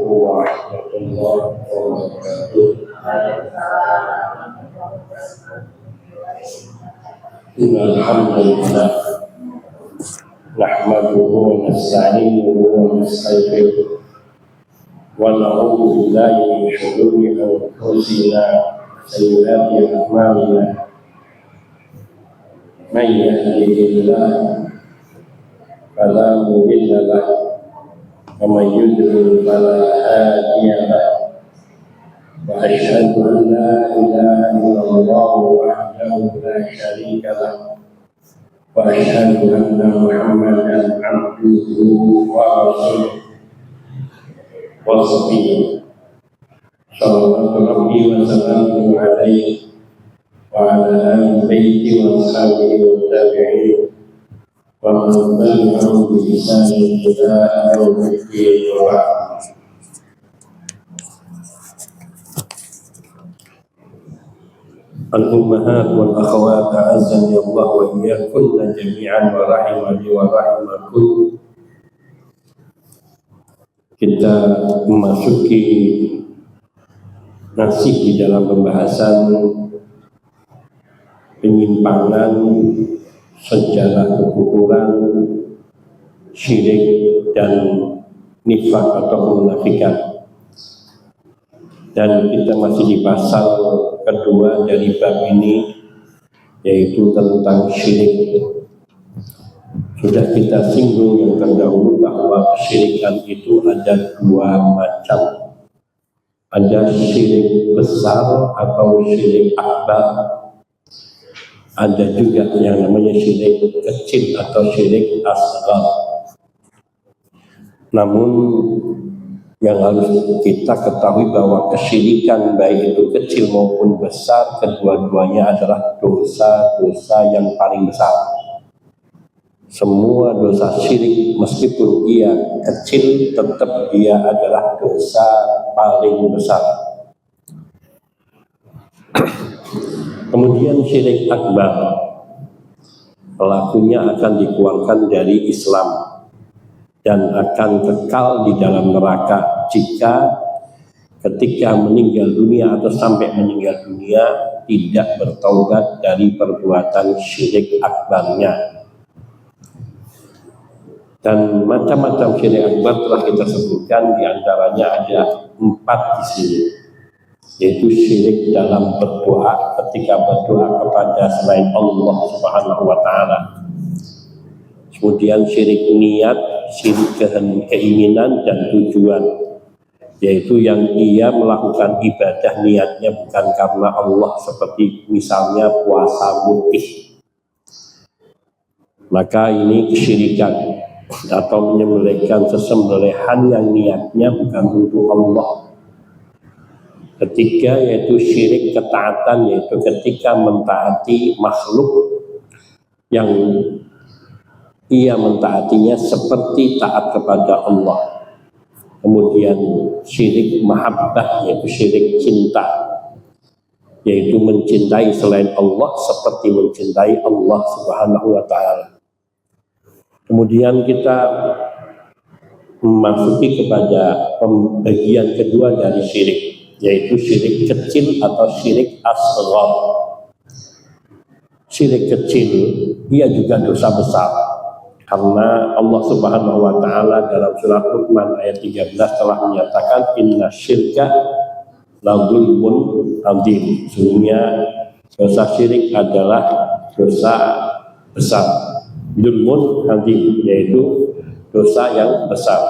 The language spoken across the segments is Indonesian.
warahmatullahi wabarakatuh. Alhamdulillah, nahmaduhu wa nasta'inuhu wa nastaghfiruh wa na'udzu billahi min shururi anfusina wa sayyiati a'malina. Man yahdihillahu fala mudilla lahu wa man yudlil fala hadiya lahu. Wa asyhadu an la ilaha illallah wahdahu la syarika lahu wa asyhadu anna Muhammadan abduhu wa rasuluh wa sahbihi sallallahu rabbi wa sallamu alaihi wa ala ahli baiti wa ashabihi wa tabi'in wa man tabi'ahum bi ihsanin ila yaumil din wa ba'd. Al-ummahat wal akhawat a'azzani Allah wa iyyakunna jami'an wa rahimani wa rahimakum. Kita memasuki masih di dalam pembahasan penyimpangan sejarah kekufuran, syirik dan nifaq atau kemunafikan. Dan kita masih di pasal kedua dari bab ini, yaitu tentang syirik. Sudah kita singgung yang terdahulu bahwa kesyirikan itu ada dua macam. Ada syirik besar atau syirik akbar. Ada juga yang namanya syirik kecil atau syirik asghar. Namun yang harus kita ketahui bahwa kesyirikan baik itu kecil maupun besar, kedua-duanya adalah dosa-dosa yang paling besar. Semua dosa syirik meskipun ia kecil tetap dia adalah dosa paling besar. Kemudian syirik akbar, pelakunya akan dikeluarkan dari Islam dan akan kekal di dalam neraka jika ketika meninggal dunia atau sampai meninggal dunia tidak bertaubat dari perbuatan syirik akbarnya. Dan macam-macam syirik akbar telah kita sebutkan, diantaranya ada 4 di sini, yaitu syirik dalam berdoa, ketika berdoa kepada selain Allah Subhanahu wa Ta'ala. Kemudian syirik niat, syirik keinginan dan tujuan, yaitu yang ia melakukan ibadah niatnya bukan karena Allah, seperti misalnya puasa mutih, maka ini kesyirikan. Atau menyembelihkan sesembelihan yang niatnya bukan untuk Allah. Ketiga yaitu syirik ketaatan, yaitu ketika mentaati makhluk yang ia mentaatinya seperti taat kepada Allah. Kemudian syirik mahabbah, yaitu syirik cinta, yaitu mencintai selain Allah seperti mencintai Allah Subhanahu wa Ta'ala. Kemudian kita memasuki kepada pembagian kedua dari syirik, yaitu syirik kecil atau syirik asghar. Syirik kecil ia juga dosa besar, karena Allah Subhanahu wa Ta'ala dalam surat Luqman ayat 13 telah menyatakan inna syirka la dzulmun adzim. Sesungguhnya dosa syirik adalah dosa besar. Dzulmun adzim, yaitu dosa yang besar.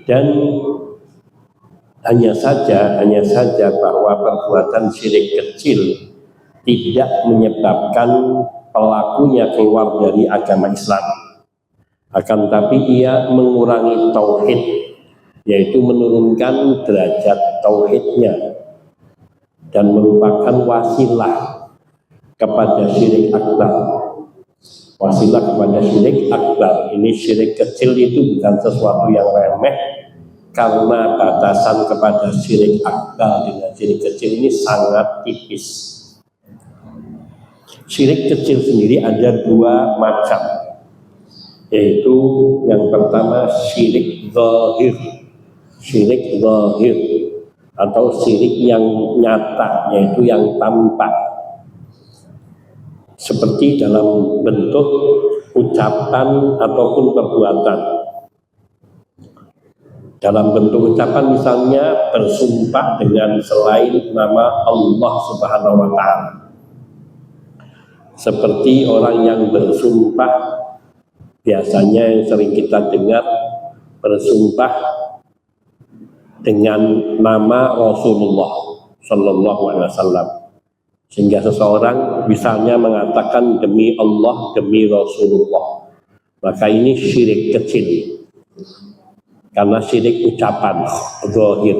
Dan hanya saja bahwa perbuatan syirik kecil tidak menyebabkan pelakunya keluar dari agama Islam. Akan tapi ia mengurangi tauhid, yaitu menurunkan derajat tauhidnya dan merupakan wasilah kepada syirik akbar. Wasilah kepada syirik akbar. Ini syirik kecil itu bukan sesuatu yang remeh, karena batasan kepada syirik akbar dengan syirik kecil ini sangat tipis. Syirik kecil sendiri ada 2 macam. yaitu yang pertama syirik zahir, syirik zahir atau syirik yang nyata, yaitu yang tampak, seperti dalam bentuk ucapan ataupun perbuatan. Dalam bentuk ucapan misalnya bersumpah dengan selain nama Allah Subhanahu wa Ta'ala, seperti orang yang bersumpah, biasanya yang sering kita dengar bersumpah dengan nama Rasulullah Sallallahu Alaihi Wasallam, sehingga seseorang misalnya mengatakan demi Allah, demi Rasulullah, maka ini syirik kecil karena syirik ucapan zahir.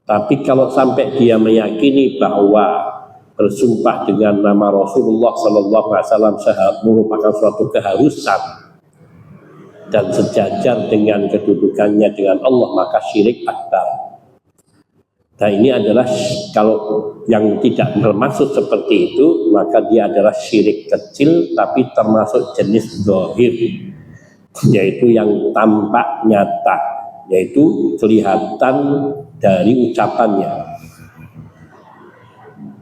Tapi kalau sampai dia meyakini bahwa bersumpah dengan nama Rasulullah Sallallahu Alaihi Wasallam merupakan suatu keharusan dan sejajar dengan kedudukannya dengan Allah, maka syirik akbar. Nah ini adalah, kalau yang tidak bermaksud seperti itu, maka dia adalah syirik kecil tapi termasuk jenis zahir, yaitu yang tampak nyata, yaitu kelihatan dari ucapannya.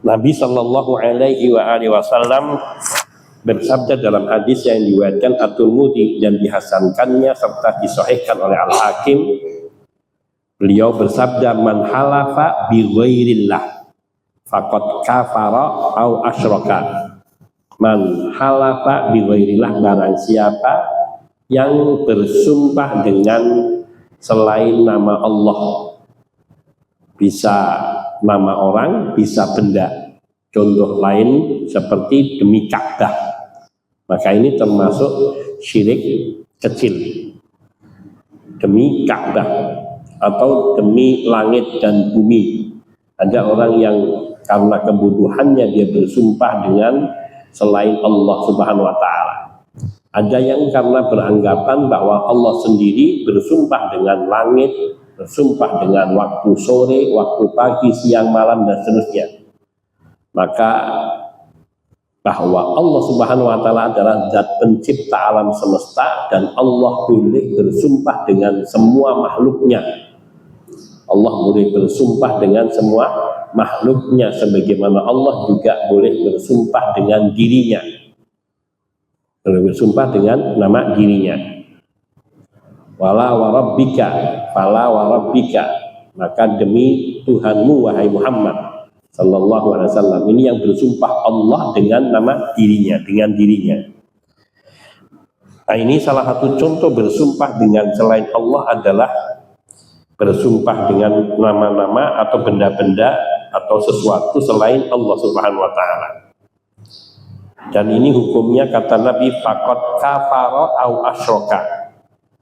Nabi Sallallahu Alaihi Wasallam bersabda dalam hadis yang diriwayatkan At-Tirmidzi dan dihasankannya serta disahihkan oleh Al-Hakim. Beliau bersabda, man halafa bi ghairillah faqad kafara au asyraka. Man halafa bi ghairillah, barang siapa yang bersumpah dengan selain nama Allah, bisa nama orang, bisa benda. Contoh lain seperti demi Ka'bah, maka ini termasuk syirik kecil. Demi Ka'bah atau demi langit dan bumi. Ada orang yang karena kebutuhannya dia bersumpah dengan selain Allah Subhanahu wa Ta'ala. Ada yang karena beranggapan bahwa Allah sendiri bersumpah dengan langit, bersumpah dengan waktu sore, waktu pagi, siang, malam, dan seterusnya. Maka bahwa Allah Subhanahu wa Ta'ala adalah zat pencipta alam semesta dan Allah boleh bersumpah dengan semua makhluknya. Allah boleh bersumpah dengan semua makhluknya, sebagaimana Allah juga boleh bersumpah dengan dirinya, boleh bersumpah dengan nama dirinya. Wala wa rabbika, fala wa rabbika, maka demi Tuhanmu wahai Muhammad Sallallahu Alaihi Wasallam. Ini yang bersumpah Allah dengan nama dirinya, dengan dirinya. Nah ini salah satu contoh bersumpah dengan selain Allah adalah bersumpah dengan nama-nama atau benda-benda atau sesuatu selain Allah Subhanahu wa Ta'ala. Dan ini hukumnya kata Nabi, faqad kafara au asyraka,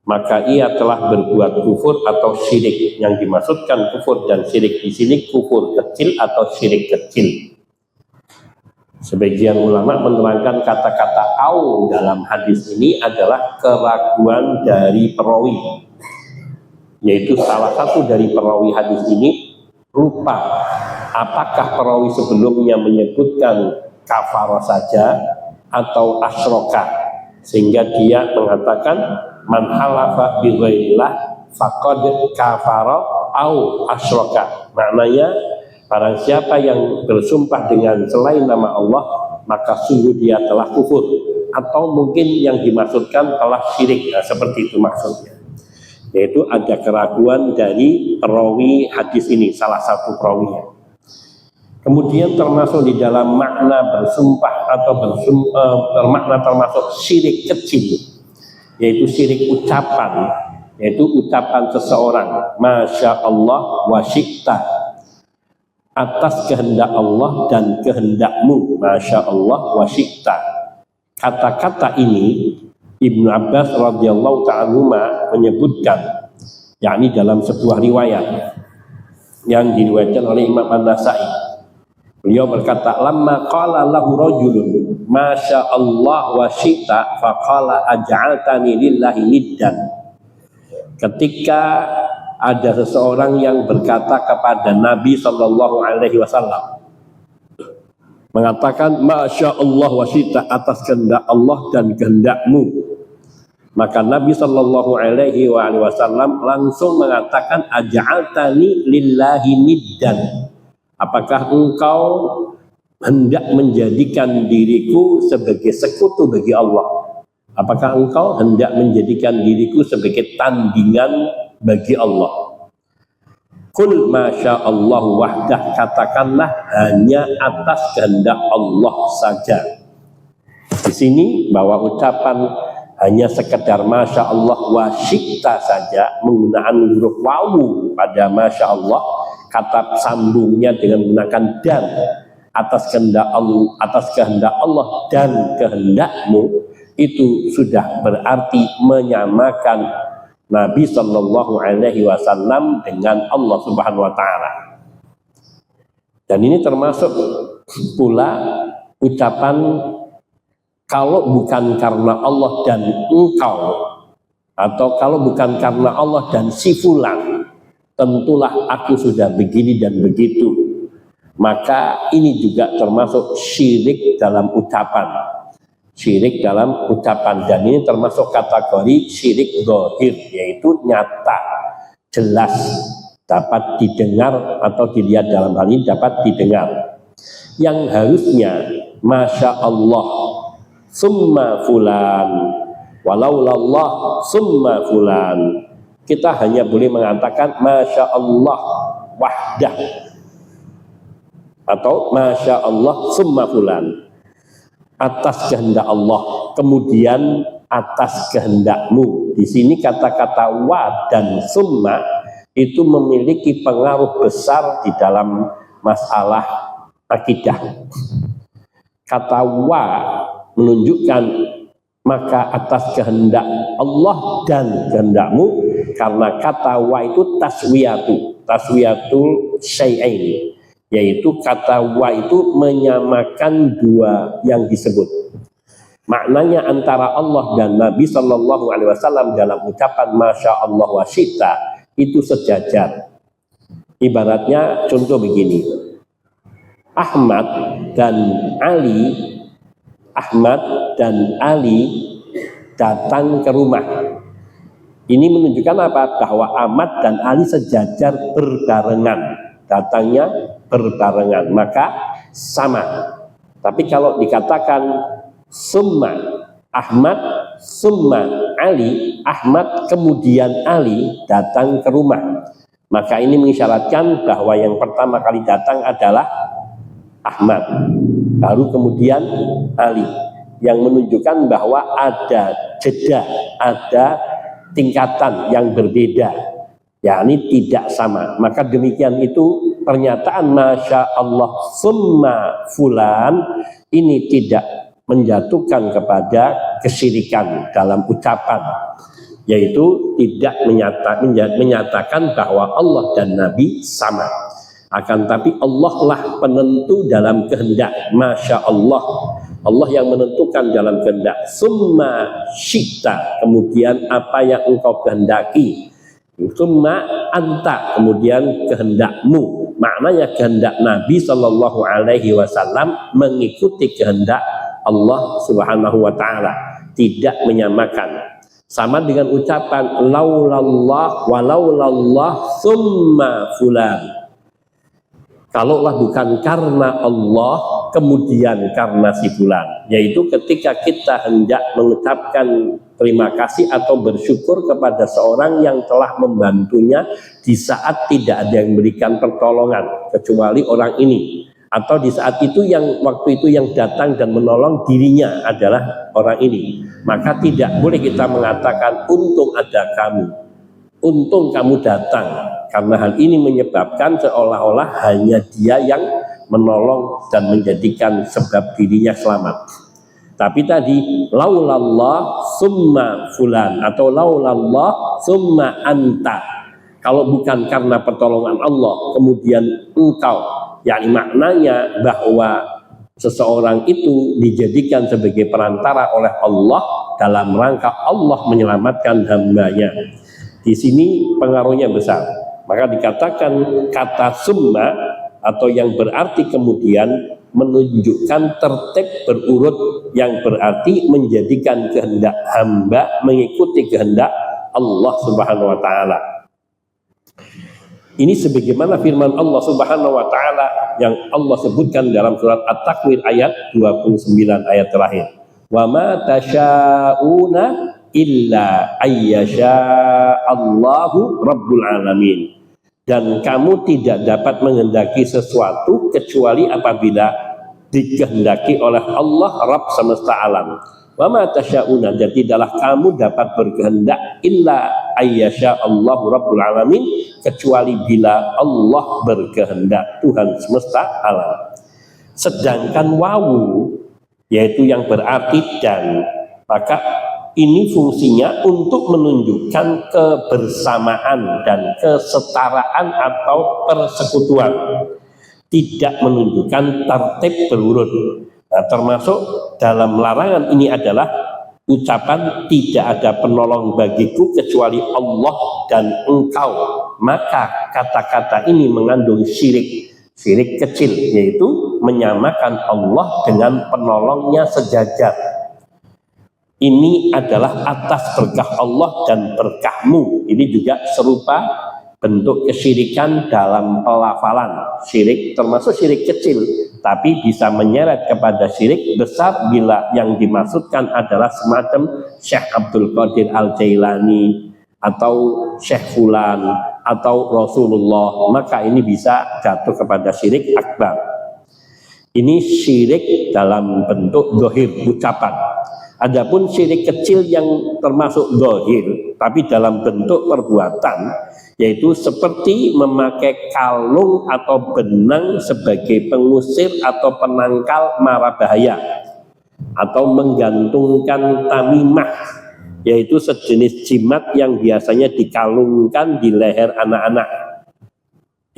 maka ia telah berbuat kufur atau syirik. Yang dimaksudkan kufur dan syirik di sini kufur kecil atau syirik kecil. Sebagian ulama menerangkan kata-kata au dalam hadis ini adalah keraguan dari perawi, yaitu salah satu dari perawi hadis ini lupa apakah perawi sebelumnya menyebutkan kafara saja atau asyraka, sehingga dia mengatakan man halafa bi ghairillah faqad kafara au asyraka. Maknanya barang siapa yang bersumpah dengan selain nama Allah, maka sungguh dia telah kufur, atau mungkin yang dimaksudkan telah syirik. Nah, seperti itu maksudnya, yaitu ada keraguan dari perawi hadis ini, salah satu perawinya. Kemudian termasuk di dalam makna bersumpah atau bermakna termasuk syirik kecil, yaitu syirik ucapan, yaitu ucapan seseorang Masya Allah wa syi'ta, atas kehendak Allah dan kehendakmu, Masya Allah wa syi'ta. Kata-kata ini Ibnu Abbas radhiyallahu ta'ala menyebutkan, yakni dalam sebuah riwayat yang diriwayatkan oleh Imam An-Nasai. Beliau berkata, lamma qala lahu rajulun Masya Allah wa syi'ta faqala aj'altani lillahi niddan. Ketika ada seseorang yang berkata kepada Nabi Sallallahu Alaihi Wasallam, mengatakan Masya Allah wa syi'ta, atas kehendak Allah dan kehendakmu, Maka Nabi Shallallahu Alaihi Wasallam langsung mengatakan, aja'altani lillahi niddan. Apakah engkau hendak menjadikan diriku sebagai sekutu bagi Allah? Apakah engkau hendak menjadikan diriku sebagai tandingan bagi Allah? Qul masya Allah wahdah, katakanlah hanya atas kehendak Allah saja. Di sini bahwa ucapan hanya sekedar masya Allah wa syi'ta saja menggunakan huruf wawu pada masya Allah, kata sambungnya dengan menggunakan dan, atas kehendak Allah dan kehendakmu, itu sudah berarti menyamakan Nabi Shallallahu Alaihi Wasallam dengan Allah Subhanahu Wa Taala. Dan ini termasuk pula ucapan kalau bukan karena Allah dan engkau, atau kalau bukan karena Allah dan si fulan, tentulah aku sudah begini dan begitu. Maka ini juga termasuk syirik dalam ucapan. Syirik dalam ucapan, dan ini termasuk kategori syirik zahir, yaitu nyata, jelas, dapat didengar atau dilihat, dalam hal ini dapat didengar. Yang harusnya masya Allah summa fulan, walaulallah summa fulan, kita hanya boleh mengatakan masya Allah wahdah atau masya Allah summa fulan, atas kehendak Allah, kemudian atas kehendakmu. Di sini kata-kata wa dan summa itu memiliki pengaruh besar di dalam masalah akidah. Kata wa menunjukkan maka atas kehendak Allah dan kehendakmu, karena kata wa itu taswiyatul syai'ain, yaitu kata wa itu menyamakan dua yang disebut. Maknanya antara Allah dan Nabi Shallallahu Alaihi Wasallam dalam ucapan masya Allah wa syi'ta itu sejajar. Ibaratnya contoh begini, Ahmad dan Ali datang ke rumah. Ini menunjukkan apa? Bahwa Ahmad dan Ali sejajar berbarengan, datangnya berbarengan, maka sama. Tapi kalau dikatakan summa Ahmad summa Ali, Ahmad kemudian Ali datang ke rumah, maka ini mengisyaratkan bahwa yang pertama kali datang adalah Ahmad, baru kemudian Ali, yang menunjukkan bahwa ada jeda, ada tingkatan yang berbeda, yakni tidak sama. Maka demikian itu pernyataan masya Allah summa fulan ini tidak menjatuhkan kepada kesyirikan dalam ucapan, yaitu tidak menyatakan bahwa Allah dan Nabi sama. Akan tapi Allah lah penentu dalam kehendak. Masya Allah, Allah yang menentukan dalam kehendak. Summa syi'ta, kemudian apa yang engkau kehendaki. Summa anta, kemudian kehendakmu. Maknanya kehendak Nabi Shallallahu Alaihi Wasallam mengikuti kehendak Allah Subhanahu Wa Taala, tidak menyamakan. Sama dengan ucapan laulallah walaulallah summa fulan. Kalaulah bukan karena Allah kemudian karena si fulan, yaitu ketika kita hendak mengucapkan terima kasih atau bersyukur kepada seorang yang telah membantunya di saat tidak ada yang memberikan pertolongan kecuali orang ini, atau di saat itu yang waktu itu yang datang dan menolong dirinya adalah orang ini, maka tidak boleh kita mengatakan untung ada kamu, untung kamu datang, karena hal ini menyebabkan seolah-olah hanya dia yang menolong dan menjadikan sebab dirinya selamat. Tapi tadi laulallah summa fulan atau laulallah summa anta, kalau bukan karena pertolongan Allah kemudian engkau, yakni maknanya bahwa seseorang itu dijadikan sebagai perantara oleh Allah dalam rangka Allah menyelamatkan hambanya. Di sini pengaruhnya besar. Maka dikatakan kata summa atau yang berarti kemudian menunjukkan tertib berurut yang berarti menjadikan kehendak hamba mengikuti kehendak Allah Subhanahu wa taala. Ini sebagaimana firman Allah Subhanahu wa taala yang Allah sebutkan dalam surat At-Takwir ayat 29 ayat terakhir. Wa ma tasya'una illa ayyasha Allahu rabbul alamin. Dan kamu tidak dapat menghendaki sesuatu kecuali apabila dikehendaki oleh Allah Rabb semesta alam. Wa ma tasya'una, dan tidaklah kamu dapat berkehendak illa ayyasha Allahu rabbul alamin, kecuali bila Allah berkehendak, Tuhan semesta alam. Sedangkan wawu, yaitu yang berarti dan, maka ini fungsinya untuk menunjukkan kebersamaan dan kesetaraan atau persekutuan, tidak menunjukkan tertib berurut. Nah, termasuk dalam larangan ini adalah ucapan tidak ada penolong bagiku kecuali Allah dan engkau. Maka kata-kata ini mengandung syirik kecil, yaitu menyamakan Allah dengan penolongnya sejajar. Ini adalah atas berkah Allah dan berkahmu. Ini juga serupa bentuk kesyirikan dalam pelafalan. Syirik termasuk syirik kecil, tapi bisa menyeret kepada syirik besar bila yang dimaksudkan adalah semacam Syekh Abdul Qadir Al-Jailani atau Syekh Fulan atau Rasulullah, maka ini bisa jatuh kepada syirik akbar. Ini syirik dalam bentuk zahir ucapan. Adapun syirik kecil yang termasuk zahir tapi dalam bentuk perbuatan, yaitu seperti memakai kalung atau benang sebagai pengusir atau penangkal mara bahaya, atau menggantungkan tamimah, yaitu sejenis jimat yang biasanya dikalungkan di leher anak-anak.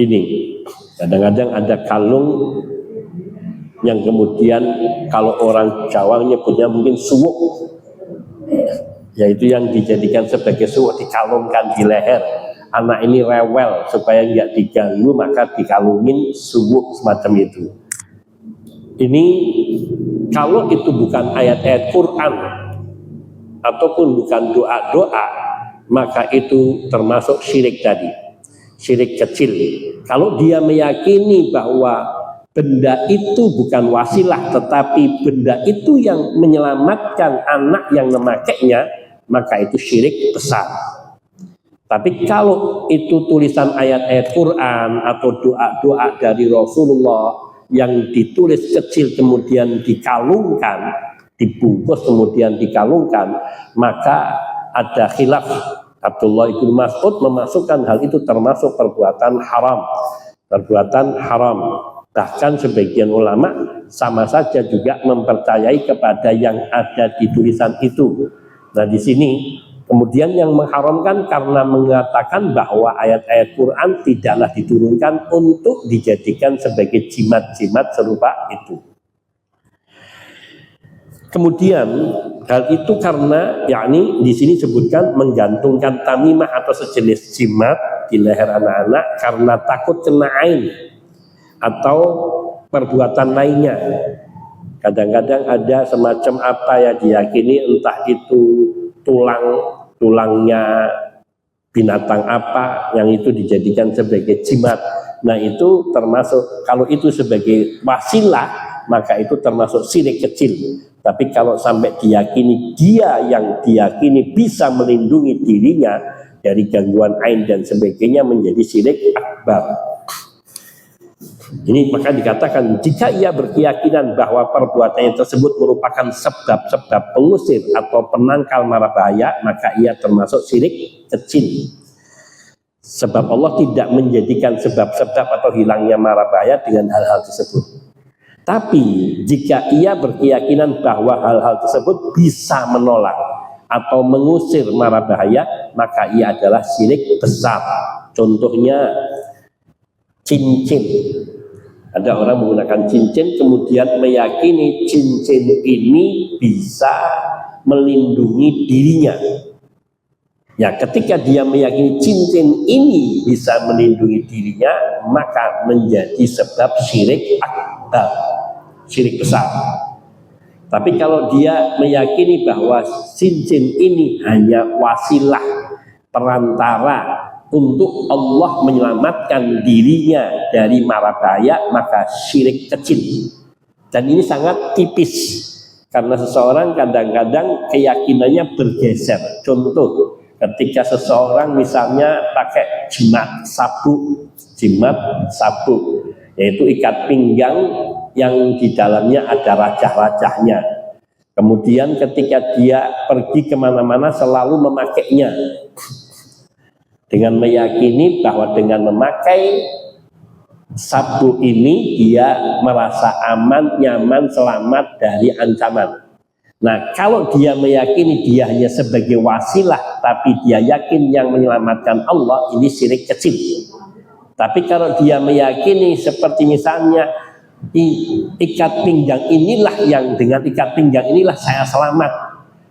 Ini kadang-kadang ada kalung yang kemudian kalau orang Jawa nyebutnya mungkin suwuk, yaitu yang dijadikan sebagai suwuk, dikalungkan di leher. Anak ini rewel supaya nggak diganggu, maka dikalungin suwuk semacam itu. Ini kalau itu bukan ayat-ayat Quran ataupun bukan doa-doa, maka itu termasuk syirik tadi, syirik kecil. Kalau dia meyakini bahwa benda itu bukan wasilah, tetapi benda itu yang menyelamatkan anak yang memakainya, maka itu syirik besar. Tapi kalau itu tulisan ayat-ayat Quran atau doa-doa dari Rasulullah yang ditulis kecil kemudian dikalungkan, dibungkus kemudian dikalungkan, maka ada khilaf. Abdullah bin Mas'ud memasukkan hal itu termasuk perbuatan haram. Perbuatan haram. Bahkan sebagian ulama sama saja juga mempercayai kepada yang ada di tulisan itu. Nah, di sini kemudian yang mengharamkan karena mengatakan bahwa ayat-ayat Quran tidaklah diturunkan untuk dijadikan sebagai jimat-jimat serupa itu. Kemudian hal itu karena yakni di sini sebutkan menggantungkan tamimah atau sejenis jimat di leher anak-anak karena takut kena ain atau perbuatan lainnya. Kadang-kadang ada semacam apa yang diyakini, entah itu tulangnya binatang apa yang itu dijadikan sebagai jimat. Nah, itu termasuk, kalau itu sebagai wasilah maka itu termasuk syirik kecil. Tapi kalau sampai diyakini dia yang diyakini bisa melindungi dirinya dari gangguan ain dan sebagainya, menjadi syirik akbar. Ini maka dikatakan jika ia berkeyakinan bahwa perbuatannya tersebut merupakan sebab-sebab pengusir atau penangkal mara bahaya, maka ia termasuk syirik kecil. Sebab Allah tidak menjadikan sebab-sebab atau hilangnya mara bahaya dengan hal-hal tersebut. Tapi jika ia berkeyakinan bahwa hal-hal tersebut bisa menolak atau mengusir mara bahaya, maka ia adalah syirik besar. Contohnya cincin. Ada orang menggunakan cincin kemudian meyakini cincin ini bisa melindungi dirinya. Ya, ketika dia meyakini cincin ini bisa melindungi dirinya, maka menjadi sebab syirik akbar. syirik besar. Tapi kalau dia meyakini bahwa cincin ini hanya wasilah perantara untuk Allah menyelamatkan dirinya dari mara bahaya, maka syirik kecil. Dan ini sangat tipis karena seseorang kadang-kadang keyakinannya bergeser. Contoh, ketika seseorang misalnya pakai jimat sabuk, yaitu ikat pinggang yang di dalamnya ada rajah-rajahnya. Kemudian ketika dia pergi kemana-mana selalu memakainya dengan meyakini bahwa dengan memakai sabuk ini dia merasa aman, nyaman, selamat dari ancaman. Nah, kalau dia meyakini dia hanya sebagai wasilah tapi dia yakin yang menyelamatkan Allah, ini syirik kecil. Tapi kalau dia meyakini seperti misalnya ikat pinggang inilah yang dengan ikat pinggang inilah saya selamat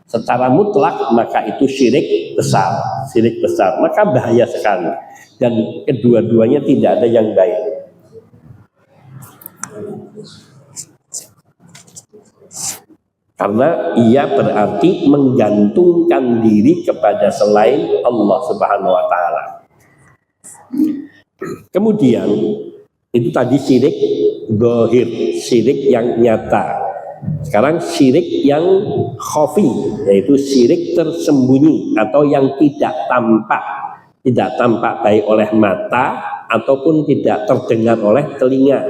secara mutlak, maka itu syirik besar, maka bahaya sekali dan kedua-duanya tidak ada yang baik. Karena ia berarti menggantungkan diri kepada selain Allah Subhanahu wa taala. Kemudian itu tadi syirik zahir, syirik yang nyata. Sekarang syirik yang khafi, yaitu syirik tersembunyi atau yang tidak tampak baik oleh mata ataupun tidak terdengar oleh telinga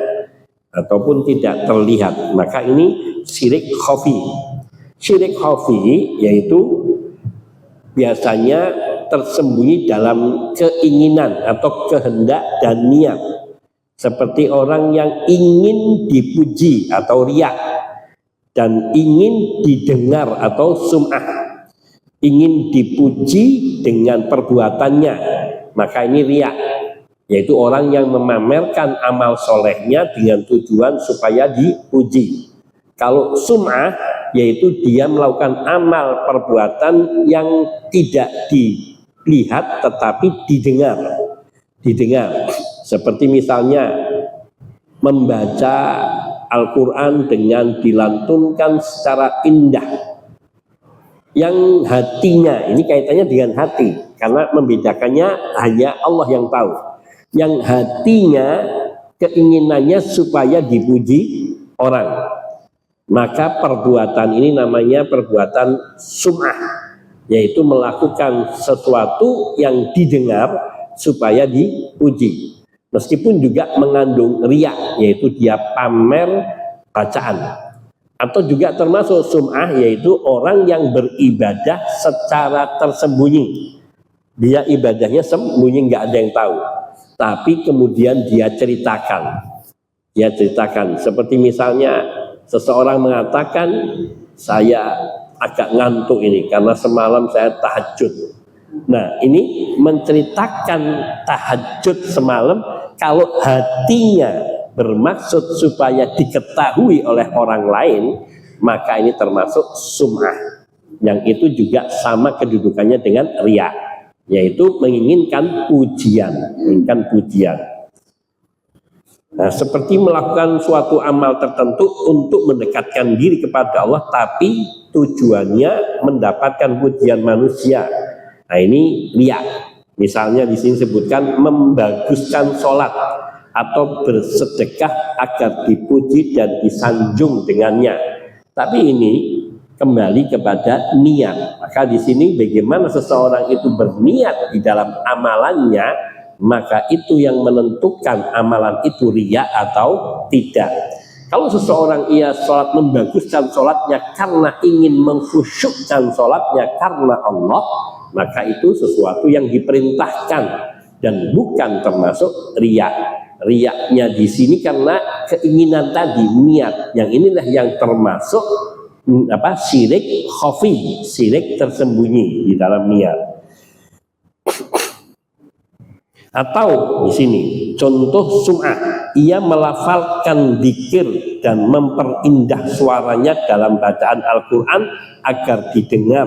ataupun tidak terlihat. Maka ini syirik khafi. Syirik khafi yaitu biasanya tersembunyi dalam keinginan atau kehendak dan niat, seperti orang yang ingin dipuji atau riya dan ingin didengar atau sum'ah, ingin dipuji dengan perbuatannya, maka ini riya, yaitu orang yang memamerkan amal solehnya dengan tujuan supaya dipuji. Kalau sum'ah yaitu dia melakukan amal perbuatan yang tidak dilihat tetapi didengar. Seperti misalnya membaca Al-Quran dengan dilantunkan secara indah, yang hatinya, ini kaitannya dengan hati karena membedakannya hanya Allah yang tahu. Yang hatinya keinginannya supaya dipuji orang, maka perbuatan ini namanya perbuatan sum'ah, yaitu melakukan sesuatu yang didengar supaya dipuji, meskipun juga mengandung riya, yaitu dia pamer bacaan. Atau juga termasuk sum'ah, yaitu orang yang beribadah secara tersembunyi, dia ibadahnya sembunyi, nggak ada yang tahu, tapi kemudian dia ceritakan, seperti misalnya seseorang mengatakan, saya agak ngantuk ini karena semalam saya tahajud. Nah, ini menceritakan tahajud semalam, kalau hatinya bermaksud supaya diketahui oleh orang lain, maka ini termasuk sum'ah, yang itu juga sama kedudukannya dengan riya, yaitu menginginkan pujian. Nah, seperti melakukan suatu amal tertentu untuk mendekatkan diri kepada Allah, tapi tujuannya mendapatkan pujian manusia. Nah, ini riya. Misalnya di sini sebutkan membaguskan sholat atau bersedekah agar dipuji dan disanjung dengannya. Tapi ini kembali kepada niat. Maka di sini bagaimana seseorang itu berniat di dalam amalannya, maka itu yang menentukan amalan itu riya atau tidak. Kalau seseorang ia sholat membaguskan sholatnya karena ingin mengkhusyukkan sholatnya karena Allah, maka itu sesuatu yang diperintahkan dan bukan termasuk riya. Riyanya di sini karena keinginan tadi, niat. Yang inilah yang termasuk syirik khafi, syirik tersembunyi di dalam niat. Atau di sini contoh sum'ah, ia melafalkan dzikir dan memperindah suaranya dalam bacaan Al-Quran agar didengar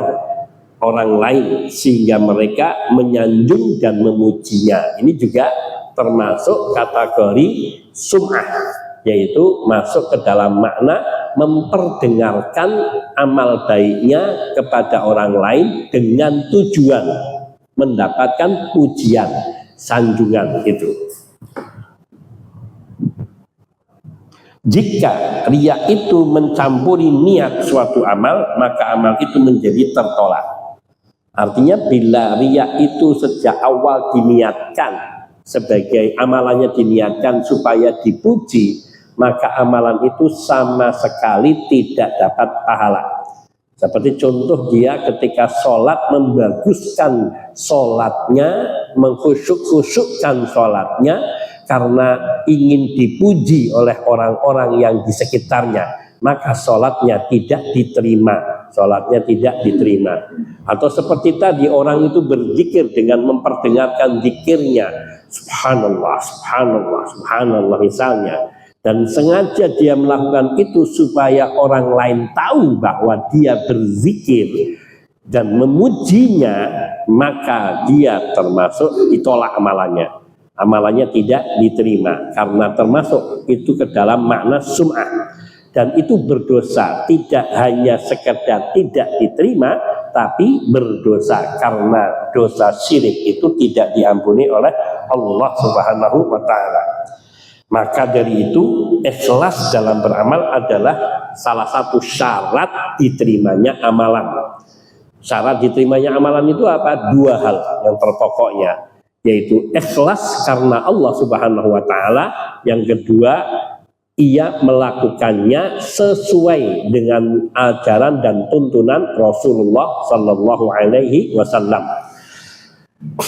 orang lain sehingga mereka menyanjung dan memujinya. Ini juga termasuk kategori sum'ah, yaitu masuk ke dalam makna memperdengarkan amal baiknya kepada orang lain dengan tujuan mendapatkan pujian, sanjungan itu. Jika riya itu mencampuri niat suatu amal, maka amal itu menjadi tertolak. Artinya bila riya itu sejak awal diniatkan sebagai amalannya diniatkan supaya dipuji, maka amalan itu sama sekali tidak dapat pahala. Seperti contoh dia ketika sholat membaguskan sholatnya, mengkhusyuk-khusyukkan sholatnya karena ingin dipuji oleh orang-orang yang di sekitarnya, maka sholatnya tidak diterima. Sholatnya tidak diterima. Atau seperti tadi orang itu berzikir dengan memperdengarkan zikirnya, subhanallah, subhanallah, subhanallah misalnya, dan sengaja dia melakukan itu supaya orang lain tahu bahwa dia berzikir dan memujinya, maka dia termasuk ditolak amalannya. Amalannya tidak diterima karena termasuk itu ke dalam makna sum'ah, dan itu berdosa, tidak hanya sekedar tidak diterima, tapi berdosa karena dosa syirik itu tidak diampuni oleh Allah Subhanahu wa Ta'ala. Maka dari itu ikhlas dalam beramal adalah salah satu syarat diterimanya amalan. Syarat diterimanya amalan itu apa? Dua hal yang terpokoknya, yaitu ikhlas karena Allah Subhanahu wa Ta'ala. Yang kedua, ia melakukannya sesuai dengan ajaran dan tuntunan Rasulullah Sallallahu Alaihi Wasallam.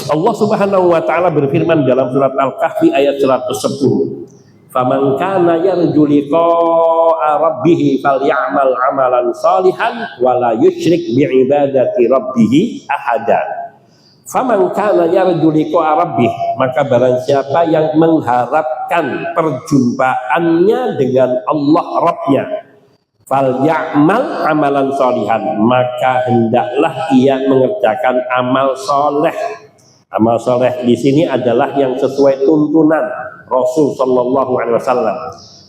Allah Subhanahu wa Ta'ala berfirman dalam surat Al-Kahfi ayat 110, "Faman kana yarju liqa'a rabbih falyamal 'amalan shalihan wa la yusyrik bi'ibadati rabbih ahada." Faman kana yarju liqa'a rabbih, maka barang siapa yang mengharapkan perjumpaannya dengan Allah Rabbnya, falyamal amalan sholihan, maka hendaklah ia mengerjakan amal soleh. Amal soleh di sini adalah yang sesuai tuntunan Rasul Sallallahu Alaihi Wasallam.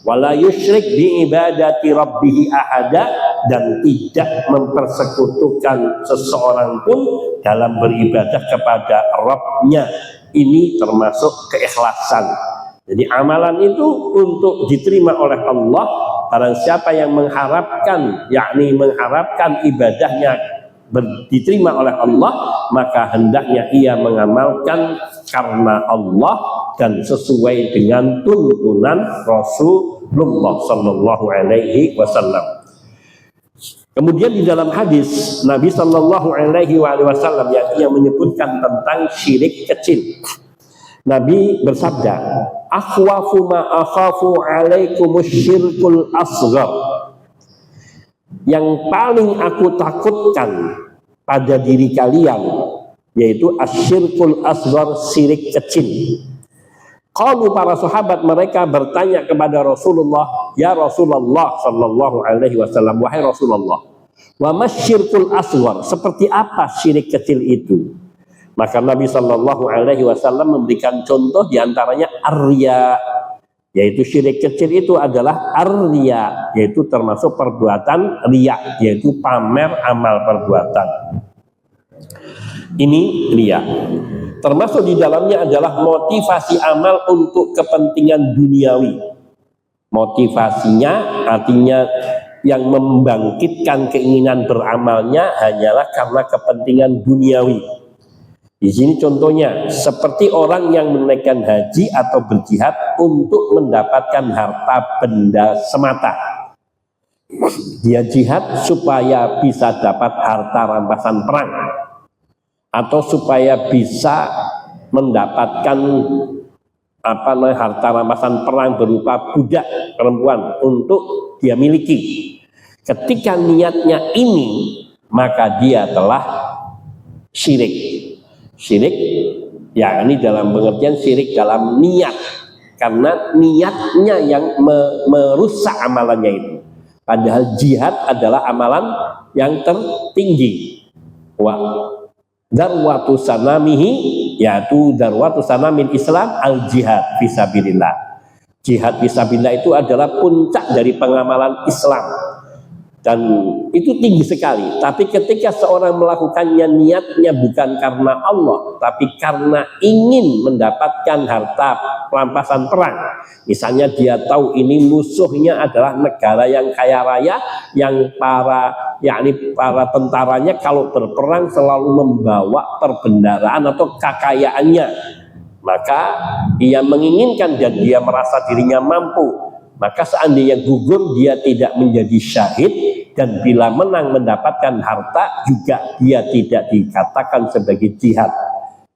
Wala yusyrik bi ibadati rabbih ahada, dan tidak mempersekutukan seseorang pun dalam beribadah kepada Rabbnya. Ini termasuk keikhlasan. Jadi amalan itu untuk diterima oleh Allah, barang siapa yang mengharapkan, yakni mengharapkan ibadahnya diterima oleh Allah, maka hendaknya ia mengamalkan karena Allah dan sesuai dengan tuntunan Rasulullah Sallallahu Alaihi Wasallam. Kemudian di dalam hadis Nabi Sallallahu Alaihi Wasallam yang menyebutkan tentang syirik kecil, Nabi bersabda, "Akhwafu ma akhafu alaikumus syirkul asghar." Yang paling aku takutkan pada diri kalian yaitu asyirkul asghar, syirik kecil. Qalu, para sahabat mereka bertanya kepada Rasulullah, "Ya Rasulullah Sallallahu Alaihi Wasallam, wahai Rasulullah, wa masyirkul asghar, seperti apa syirik kecil itu?" Maka Nabi Sallallahu Alaihi Wasallam memberikan contoh diantaranya ar-riya, yaitu syirik kecil itu adalah ar-riya, yaitu termasuk perbuatan riya, yaitu pamer amal perbuatan. Ini riya. Termasuk di dalamnya adalah motivasi amal untuk kepentingan duniawi. Motivasinya artinya yang membangkitkan keinginan beramalnya hanyalah karena kepentingan duniawi. Di sini contohnya seperti orang yang menunaikan haji atau berjihad untuk mendapatkan harta benda semata. Dia jihad supaya bisa dapat harta rampasan perang, atau supaya bisa mendapatkan harta rampasan perang berupa budak perempuan untuk dia miliki. Ketika niatnya ini, maka dia telah syirik. Syirik, ya ini dalam pengertian syirik dalam niat, karena niatnya yang merusak amalannya itu. Padahal jihad adalah amalan yang tertinggi. Wa darwatu sanamihi, yaitu darwatu sanamil Islam al jihad fisabilillah. Jihad fisabilillah itu adalah puncak dari pengamalan Islam dan itu tinggi sekali. Tapi ketika seorang melakukannya niatnya bukan karena Allah, tapi karena ingin mendapatkan harta rampasan perang. Misalnya dia tahu ini musuhnya adalah negara yang kaya raya, yang para tentaranya kalau berperang selalu membawa perbendaharaan atau kekayaannya, maka ia menginginkan dan dia merasa dirinya mampu. Maka seandainya gugur dia tidak menjadi syahid, dan bila menang mendapatkan harta juga dia tidak dikatakan sebagai jihad.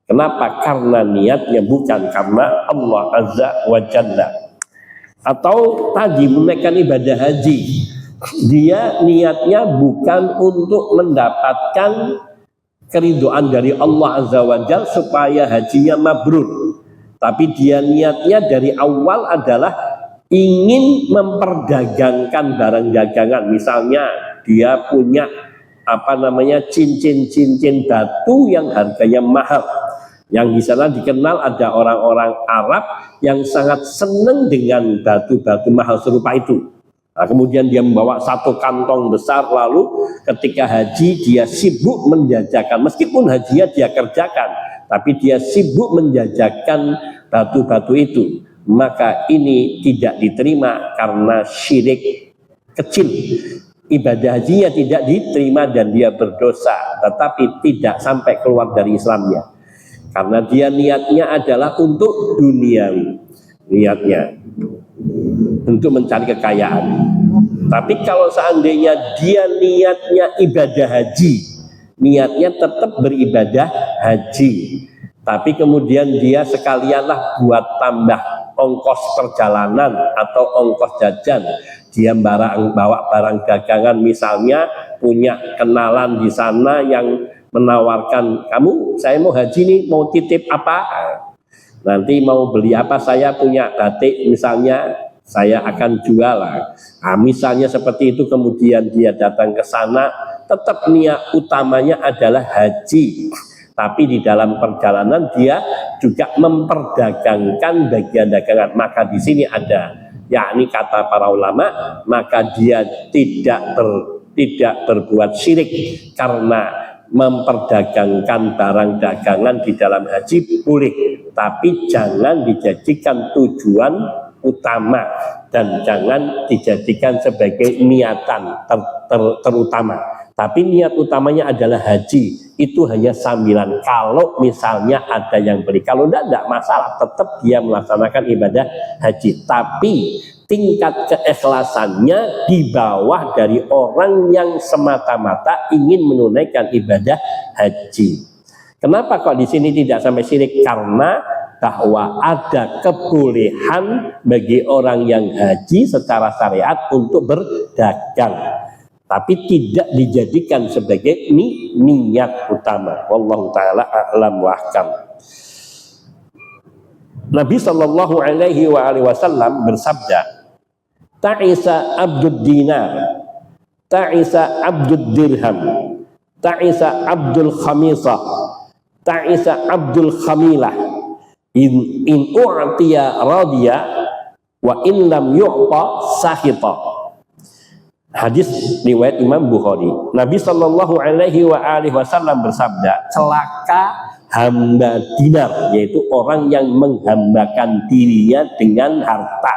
Kenapa? Karena niatnya bukan karena Allah Azza wa Jalla. Atau tadi menaikkan ibadah haji, dia niatnya bukan untuk mendapatkan keridhaan dari Allah Azza wa Jalla supaya hajinya mabrur, tapi dia niatnya dari awal adalah ingin memperdagangkan barang dagangan. Misalnya dia punya cincin batu yang harganya mahal, yang di sana dikenal ada orang-orang Arab yang sangat senang dengan batu-batu mahal serupa itu. Nah, kemudian dia membawa satu kantong besar, lalu ketika haji dia sibuk menjajakan, meskipun hajinya dia kerjakan, tapi dia sibuk menjajakan batu-batu itu. Maka ini tidak diterima karena syirik kecil. Ibadah hajinya tidak diterima dan dia berdosa, tetapi tidak sampai keluar dari Islamnya, karena dia niatnya adalah untuk duniawi, niatnya untuk mencari kekayaan. Tapi kalau seandainya dia niatnya ibadah haji, niatnya tetap beribadah haji, tapi kemudian dia sekalianlah buat tambah ongkos perjalanan atau ongkos jajan, dia bawa barang dagangan, misalnya punya kenalan di sana yang menawarkan, kamu saya mau haji nih, mau titip apa, nanti mau beli apa, saya punya batik misalnya, saya akan jual. Nah, misalnya seperti itu, kemudian dia datang ke sana, tetap niat utamanya adalah haji, tapi di dalam perjalanan dia juga memperdagangkan bagian dagangan. Maka di sini ada, yakni kata para ulama, maka dia tidak berbuat syirik karena memperdagangkan barang dagangan di dalam haji boleh, tapi jangan dijadikan tujuan utama dan jangan dijadikan sebagai niatan terutama. Tapi niat utamanya adalah haji, itu hanya sambilan. Kalau misalnya ada yang beli, kalau tidak masalah, tetap dia melaksanakan ibadah haji. Tapi tingkat keikhlasannya di bawah dari orang yang semata-mata ingin menunaikan ibadah haji. Kenapa kok di sini tidak sampai syirik? Karena bahwa ada kebolehan bagi orang yang haji secara syariat untuk berdagang, tapi tidak dijadikan sebagai niat utama. Wallahu ta'ala a'lam wa ahkam. Nabi sallallahu alaihi wasallam bersabda, ta'isa abdud dinar, ta'isa abdud dirham, ta'isa abdul khamisah, ta'isa abdul khamilah, in u'tiya radiya wa in lam yu'ta sahita. Hadis riwayat Imam Bukhari. Nabi sallallahu alaihi wasallam bersabda, celaka hamba dinar, yaitu orang yang menghambakan dirinya dengan harta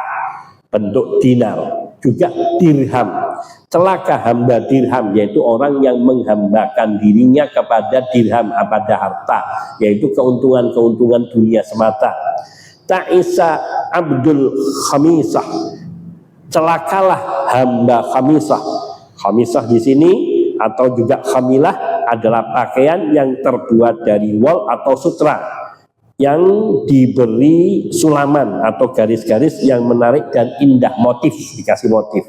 bentuk dinar, juga dirham. Celaka hamba dirham, yaitu orang yang menghambakan dirinya kepada dirham, pada harta, yaitu keuntungan-keuntungan dunia semata. Ta'isa abdul khamisah, celakalah hamba khamisah. Khamisah di sini atau juga khamilah adalah pakaian yang terbuat dari wol atau sutra yang diberi sulaman atau garis-garis yang menarik dan indah, motif, dikasih motif.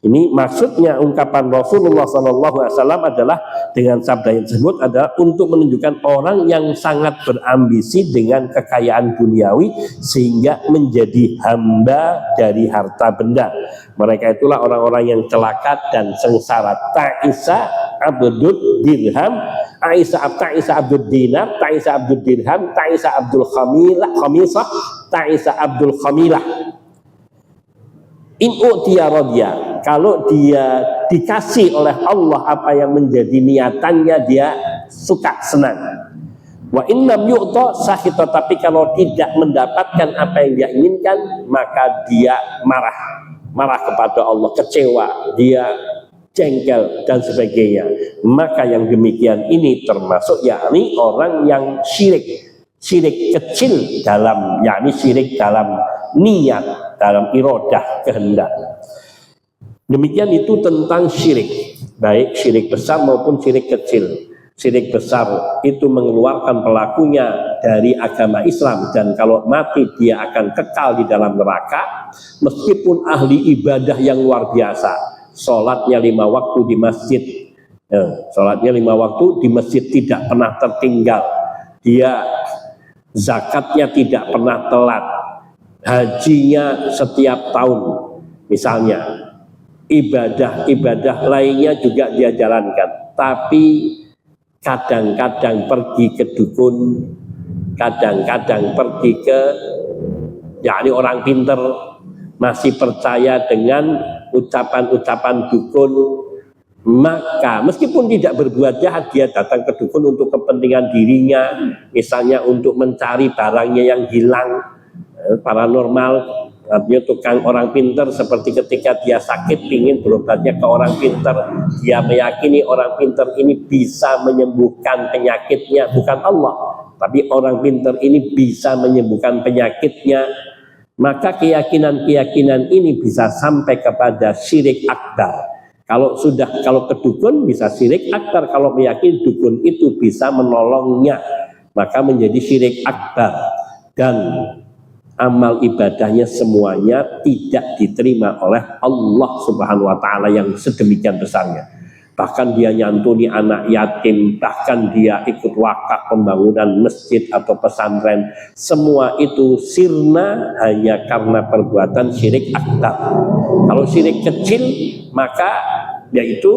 Ini maksudnya ungkapan Rasulullah SAW adalah dengan sabda yang tersebut adalah untuk menunjukkan orang yang sangat berambisi dengan kekayaan duniawi sehingga menjadi hamba dari harta benda. Mereka itulah orang-orang yang celaka dan sengsara. Ta'isa abdul dirham, ta'isa abdul dinar, ta'isa abdul dirham, ta'isa abdul khamisah, ta'isa abdul khamilah. In u'tiya radiya, kalau dia dikasih oleh Allah apa yang menjadi niatannya, dia suka, senang. Wa in lam yu'ta sakhita, tapi kalau tidak mendapatkan apa yang dia inginkan, maka dia marah kepada Allah, kecewa, dia jengkel dan sebagainya. Maka yang demikian ini termasuk yakni orang yang syirik kecil dalam, yakni syirik dalam niat, dalam iradah, kehendak. Demikian itu tentang syirik, baik syirik besar maupun syirik kecil. Syirik besar itu mengeluarkan pelakunya dari agama Islam, dan kalau mati dia akan kekal di dalam neraka meskipun ahli ibadah yang luar biasa. Sholatnya 5 waktu di masjid, sholatnya 5 waktu di masjid tidak pernah tertinggal, dia zakatnya tidak pernah telat, hajinya setiap tahun misalnya, ibadah lainnya juga dia jalankan, tapi kadang-kadang pergi ke dukun, kadang-kadang pergi ke yakni orang pinter, masih percaya dengan ucapan-ucapan dukun. Maka meskipun tidak berbuat jahat, dia datang ke dukun untuk kepentingan dirinya, misalnya untuk mencari barangnya yang hilang, paranormal. Artinya tukang orang pinter, seperti ketika dia sakit ingin berobatnya ke orang pinter, dia meyakini orang pinter ini bisa menyembuhkan penyakitnya, bukan Allah, tapi orang pinter ini bisa menyembuhkan penyakitnya. Maka keyakinan ini bisa sampai kepada syirik akbar. Kalau ke dukun bisa syirik akbar, kalau meyakini dukun itu bisa menolongnya, maka menjadi syirik akbar. Dan amal ibadahnya semuanya tidak diterima oleh Allah Subhanahu wa Ta'ala yang sedemikian besarnya. Bahkan dia nyantuni anak yatim, bahkan dia ikut wakaf pembangunan masjid atau pesantren, semua itu sirna hanya karena perbuatan syirik akbar. Kalau syirik kecil, maka yaitu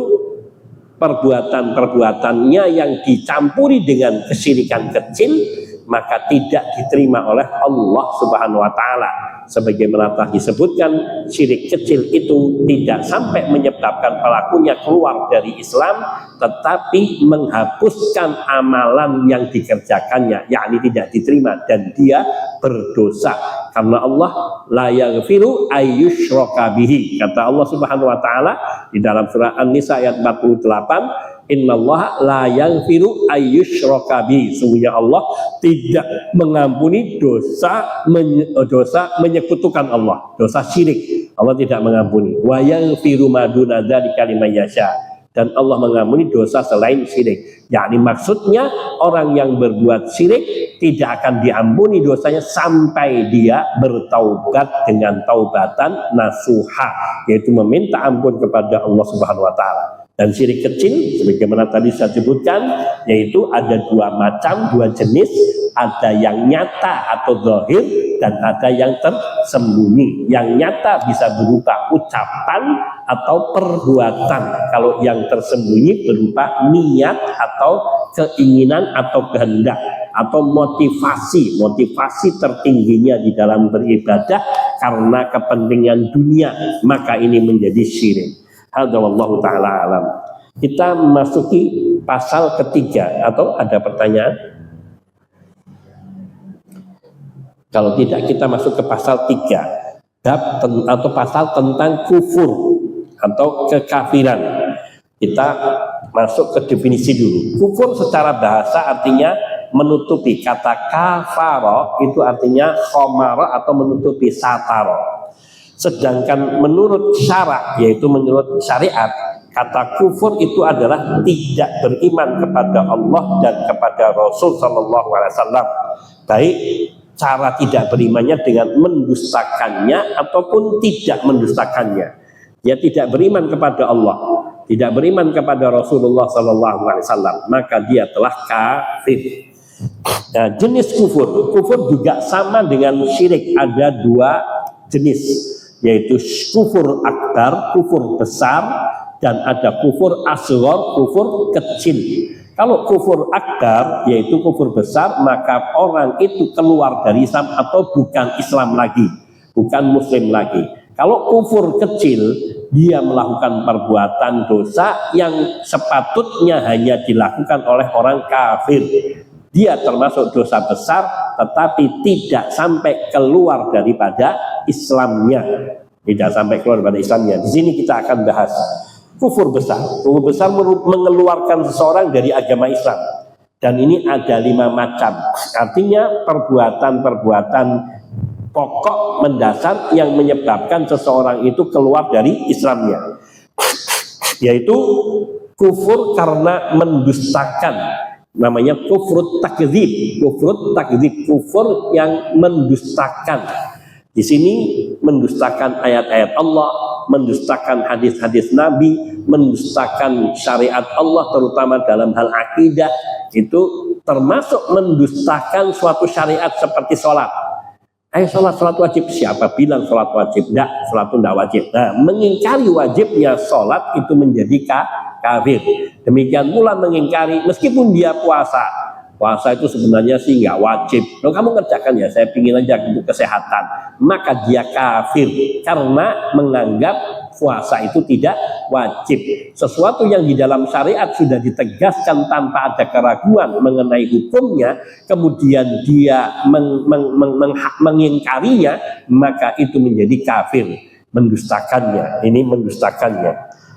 perbuatannya yang dicampuri dengan kesyirikan kecil, maka tidak diterima oleh Allah Subhanahu wa Ta'ala. Sebagaimana telah disebutkan, syirik kecil itu tidak sampai menyebabkan pelakunya keluar dari Islam, tetapi menghapuskan amalan yang dikerjakannya, yakni tidak diterima, dan dia berdosa. Karena Allah la yaghfiru ayyushraka bihi, kata Allah Subhanahu wa Ta'ala di dalam surah An-Nisa ayat 48, innallaha la yaghfiru ayyushraka bihi, sungguhnya Allah tidak mengampuni dosa menyekutukan Allah, dosa syirik Allah tidak mengampuni. Wa yaghfiru ma duna dzalika liman yasha, dan Allah mengampuni dosa selain syirik. Yakni maksudnya orang yang berbuat syirik tidak akan diampuni dosanya sampai dia bertaubat dengan taubatan nasuha, yaitu meminta ampun kepada Allah Subhanahu wa Ta'ala. Dan syirik kecil sebagaimana tadi saya sebutkan, yaitu ada 2 macam, 2 jenis, ada yang nyata atau zahir dan ada yang tersembunyi. Yang nyata bisa berupa ucapan atau perbuatan, kalau yang tersembunyi berupa niat atau keinginan atau kehendak atau motivasi tertingginya di dalam beribadah karena kepentingan dunia, maka ini menjadi syirik. Hadza wallahu ta'ala alam. Kita memasuki pasal ketiga, atau ada pertanyaan? Kalau tidak, kita masuk ke pasal 3, bab atau pasal tentang kufur atau kekafiran. Kita masuk ke definisi dulu. Kufur secara bahasa artinya menutupi. Kata kafara itu artinya khomara atau menutupi, sataro. Sedangkan menurut syarak, yaitu menurut syariat, kata kufur itu adalah tidak beriman kepada Allah dan kepada Rasul Sallallahu Alaihi Wasallam, baik cara tidak berimannya dengan mendustakannya ataupun tidak mendustakannya. Dia tidak beriman kepada Allah, tidak beriman kepada Rasulullah Sallallahu Alaihi Wasallam, maka dia telah kafir. Nah, jenis kufur juga sama dengan syirik, ada 2 jenis, yaitu kufur akbar, kufur besar, dan ada kufur asghar, kufur kecil. Kalau kufur akbar, yaitu kufur besar, maka orang itu keluar dari Islam atau bukan Islam lagi, bukan Muslim lagi. Kalau kufur kecil, dia melakukan perbuatan dosa yang sepatutnya hanya dilakukan oleh orang kafir. Dia termasuk dosa besar, tetapi tidak sampai keluar daripada Islamnya. Tidak sampai keluar daripada Islamnya. Di sini kita akan bahas kufur besar. Kufur besar mengeluarkan seseorang dari agama Islam. Dan ini ada 5 macam. Artinya perbuatan-perbuatan pokok mendasar yang menyebabkan seseorang itu keluar dari Islamnya, yaitu kufur karena mendustakan, namanya kufur takdzib. Kufur yang mendustakan. Di sini mendustakan ayat-ayat Allah, mendustakan hadis-hadis Nabi, mendustakan syariat Allah terutama dalam hal akidah. Itu termasuk mendustakan suatu syariat seperti sholat. Ayo sholat wajib. Siapa bilang sholat wajib? Tidak, sholat itu tidak wajib. Nah, mengingkari wajibnya sholat itu menjadi kafir. Demikian pula mengingkari meskipun dia puasa itu sebenarnya sih nggak wajib. Kalau kamu kerjakan ya, saya pingin aja untuk kesehatan. Maka dia kafir karena menganggap puasa itu tidak wajib. Sesuatu yang di dalam syariat sudah ditegaskan tanpa ada keraguan mengenai hukumnya, kemudian dia mengingkarinya, maka itu menjadi kafir, mendustakannya. Ini mendustakannya.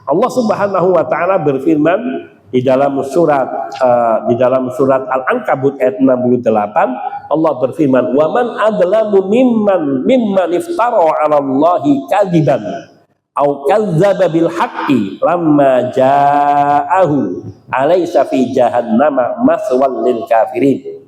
Allah Subhanahu wa taala berfirman di dalam surat Al-Ankabut ayat 68, Allah berfirman, "Wa man adlamu mimman iftara 'ala Allahi kadziban au kadzdzaba bil haqqi lamma ja'ahu alaysa fi jahannama maswal lil kafirin."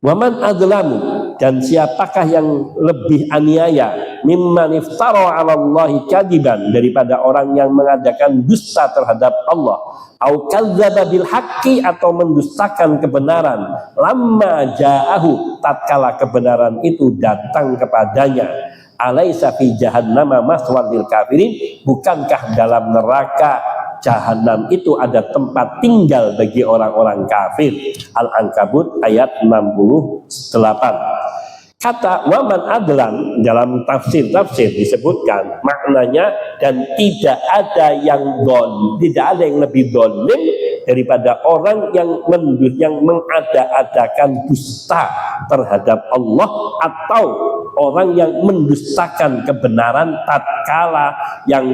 Waman adlamu, dan siapakah yang lebih aniaya, mimman iftara 'ala Allahi kadiban, daripada orang yang mengadakan dusta terhadap Allah, au kadzdzaba bil haqqi, atau mendustakan kebenaran, lamma ja'ahu, tatkala kebenaran itu datang kepadanya, alaisa fi jahannama maswal lil kafirin, bukankah dalam neraka Jahanam itu ada tempat tinggal bagi orang-orang kafir. Al-Ankabut ayat 68. Kata waman adlan dalam tafsir disebutkan maknanya, dan tidak ada yang lebih zalim daripada orang yang mengada-adakan dusta terhadap Allah, atau orang yang mendustakan kebenaran tatkala yang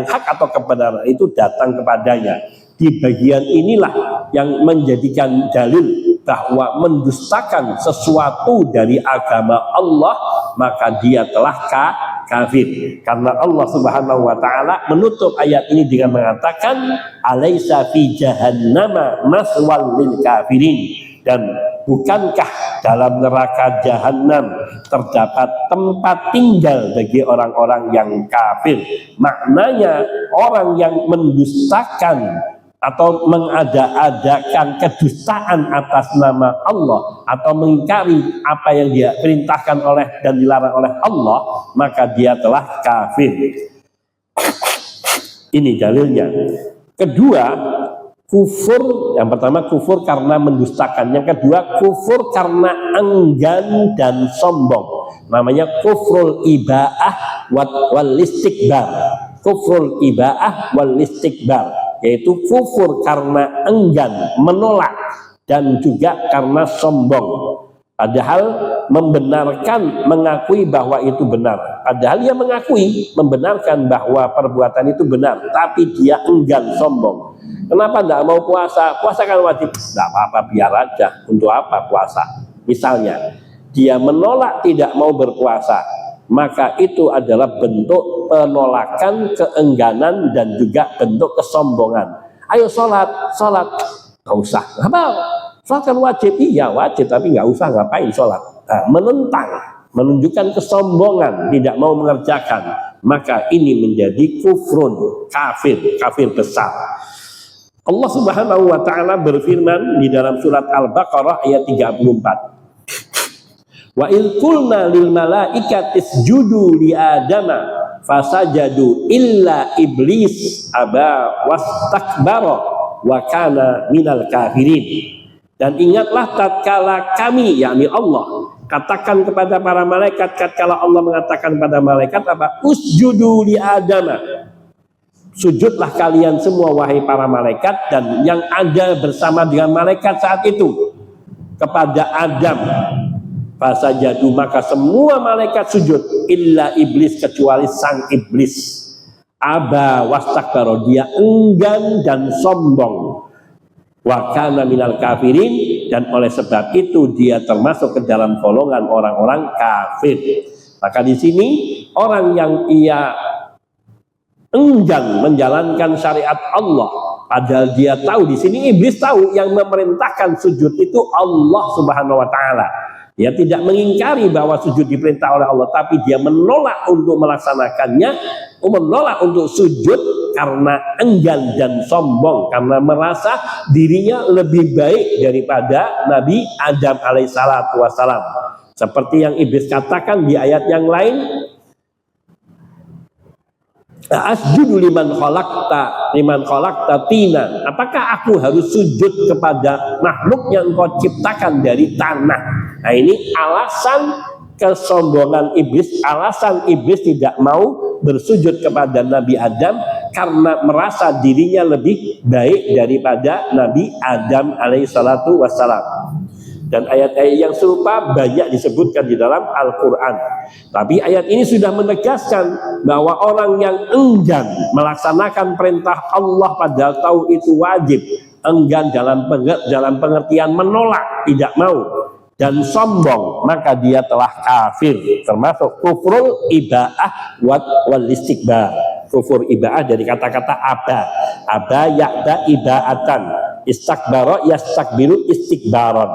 hak atau kebenaran itu datang kepadanya. Di bagian inilah yang menjadikan dalil bahwa mendustakan sesuatu dari agama Allah, maka dia telah kafir. Karena Allah Subhanahu wa taala menutup ayat ini dengan mengatakan, alaisa fi jahannama maswal lil kafirin, dan bukankah dalam neraka jahanam terdapat tempat tinggal bagi orang-orang yang kafir. Maknanya orang yang mendustakan atau mengada-adakan kedustaan atas nama Allah, atau mengingkari apa yang dia perintahkan oleh dan dilarang oleh Allah, maka dia telah kafir. Ini dalilnya. Kedua, kufur, yang pertama kufur karena mendustakan, yang kedua kufur karena enggan dan sombong, namanya kufrul ibaah wal istikbar. Kufrul ibaah wal istikbar, yaitu kufur karena enggan, menolak, dan juga karena sombong. Padahal mengakui bahwa itu benar. Padahal dia mengakui, membenarkan bahwa perbuatan itu benar, tapi dia enggan, sombong. Kenapa tidak mau puasa? Puasa kan wajib. Tidak apa-apa, biar aja. Untuk apa puasa? Misalnya, dia menolak tidak mau berpuasa, maka itu adalah bentuk penolakan, keengganan, dan juga bentuk kesombongan. Ayo sholat, nggak usah. Apa? Sholat kan wajib. Iya wajib, tapi nggak usah, ngapain sholat? Nah, menentang, menunjukkan kesombongan, tidak mau mengerjakan. Maka ini menjadi kufrun, kafir besar. Allah Subhanahu wa taala berfirman di dalam surat Al-Baqarah ayat 34. Wa il qulna lil malaikati isjudu li adama fasajadu illa iblis aba wastakbara wa kana minal kafirin. Dan ingatlah tatkala kami, yakni Allah, Katakan kepada para malaikat, kalau Allah mengatakan pada malaikat apa? Usjudu li Adama. Sujudlah kalian semua wahai para malaikat, dan yang ada bersama dengan malaikat saat itu kepada Adam. Fasajadu, maka semua malaikat sujud, illa iblis, kecuali sang iblis. Aba wastakbara, dia enggan dan sombong. Wa kana minal kafirin, dan oleh sebab itu dia termasuk ke dalam golongan orang-orang kafir. Maka di sini orang yang ia enggan menjalankan syariat Allah, padahal dia tahu, di sini iblis tahu yang memerintahkan sujud itu Allah Subhanahu wa taala. Dia tidak mengingkari bahwa sujud diperintah oleh Allah, tapi dia menolak untuk melaksanakannya, menolak untuk sujud karena enggan dan sombong, karena merasa dirinya lebih baik daripada Nabi Adam alaihissalatu wassalam. Seperti yang iblis katakan di ayat yang lain, asjudu liman khalaqta tina. Apakah aku harus sujud kepada makhluk yang engkau ciptakan dari tanah? Nah, ini alasan kesombongan iblis, alasan iblis tidak mau bersujud kepada Nabi Adam karena merasa dirinya lebih baik daripada Nabi Adam alaihissalatu wassalam. Dan ayat-ayat yang serupa banyak disebutkan di dalam Al-Quran. Tapi ayat ini sudah menegaskan bahwa orang yang enggan melaksanakan perintah Allah padahal tahu itu wajib, enggan dalam pengertian menolak, tidak mau, dan sombong, maka dia telah kafir, termasuk kufrul ibaah wal istikbar. Kufur ibaah dari kata-kata aba ya'ba ibaatan, istakbaro yastakbiru istikbaron.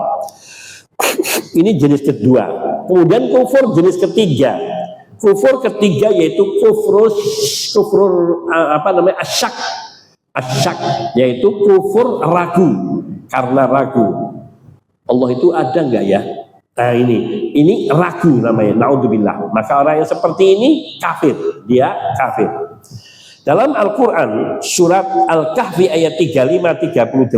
Ini jenis kedua. Kemudian kufur jenis ketiga. Kufur ketiga yaitu kufur asyak, yaitu kufur ragu, karena ragu. Allah itu ada enggak ya? Nah, ini ragu namanya, naudzubillah. Maka orang yang seperti ini kafir, dia kafir. Dalam Al-Quran surat Al-Kahfi ayat 35-38,